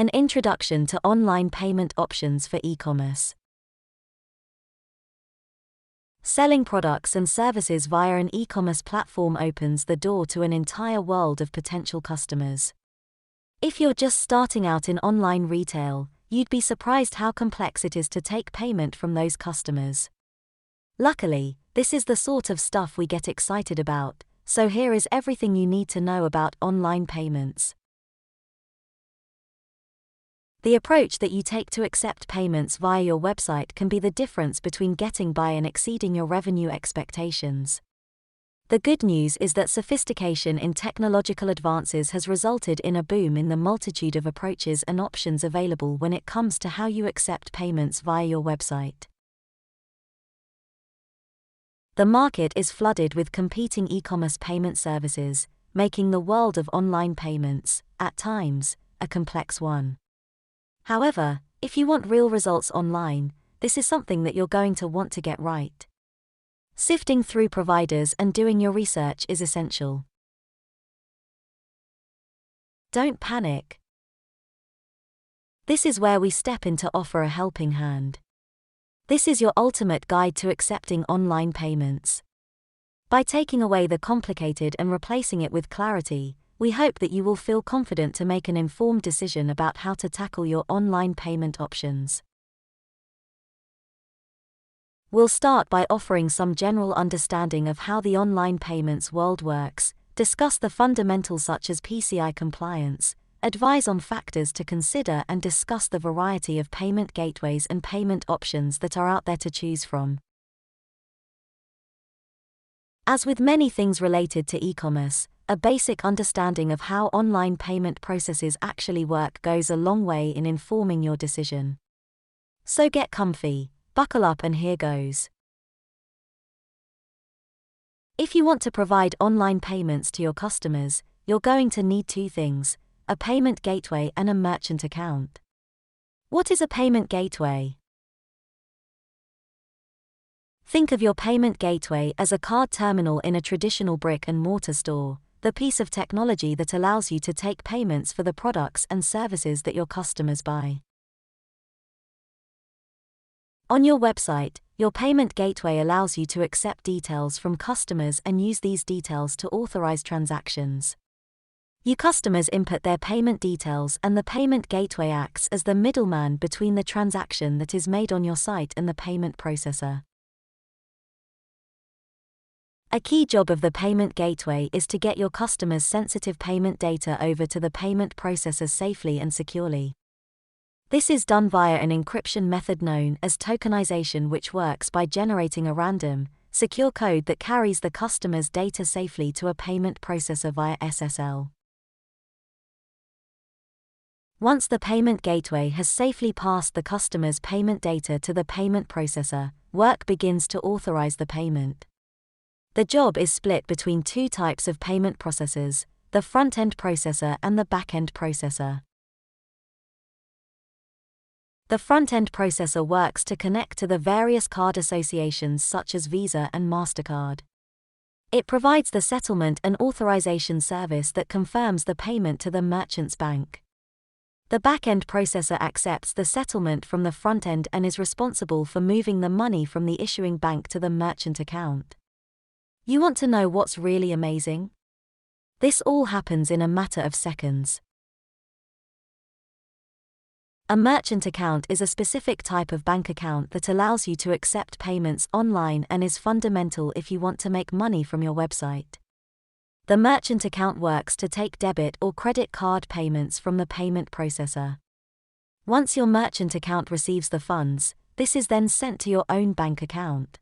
An introduction to online payment options for e-commerce. Selling products and services via an e-commerce platform opens the door to an entire world of potential customers. If you're just starting out in online retail, you'd be surprised how complex it is to take payment from those customers. Luckily, this is the sort of stuff we get excited about, so here is everything you need to know about online payments. The approach that you take to accept payments via your website can be the difference between getting by and exceeding your revenue expectations. The good news is that sophistication in technological advances has resulted in a boom in the multitude of approaches and options available when it comes to how you accept payments via your website. The market is flooded with competing e-commerce payment services, making the world of online payments, at times, a complex one. However, if you want real results online, this is something that you're going to want to get right. Sifting through providers and doing your research is essential. Don't panic. This is where we step in to offer a helping hand. This is your ultimate guide to accepting online payments. By taking away the complicated and replacing it with clarity, we hope that you will feel confident to make an informed decision about how to tackle your online payment options. We'll start by offering some general understanding of how the online payments world works, discuss the fundamentals such as PCI compliance, advise on factors to consider, and discuss the variety of payment gateways and payment options that are out there to choose from. As with many things related to e-commerce, a basic understanding of how online payment processes actually work goes a long way in informing your decision. So get comfy, buckle up, and here goes. If you want to provide online payments to your customers, you're going to need two things: a payment gateway and a merchant account. What is a payment gateway? Think of your payment gateway as a card terminal in a traditional brick-and-mortar store, the piece of technology that allows you to take payments for the products and services that your customers buy. On your website, your payment gateway allows you to accept details from customers and use these details to authorize transactions. Your customers input their payment details, and the payment gateway acts as the middleman between the transaction that is made on your site and the payment processor. A key job of the payment gateway is to get your customers' sensitive payment data over to the payment processor safely and securely. This is done via an encryption method known as tokenization, which works by generating a random, secure code that carries the customer's data safely to a payment processor via SSL. Once the payment gateway has safely passed the customer's payment data to the payment processor, work begins to authorize the payment. The job is split between two types of payment processors: the front-end processor and the back-end processor. The front-end processor works to connect to the various card associations such as Visa and MasterCard. It provides the settlement and authorization service that confirms the payment to the merchant's bank. The back-end processor accepts the settlement from the front-end and is responsible for moving the money from the issuing bank to the merchant account. You want to know what's really amazing? This all happens in a matter of seconds. A merchant account is a specific type of bank account that allows you to accept payments online and is fundamental if you want to make money from your website. The merchant account works to take debit or credit card payments from the payment processor. Once your merchant account receives the funds, this is then sent to your own bank account.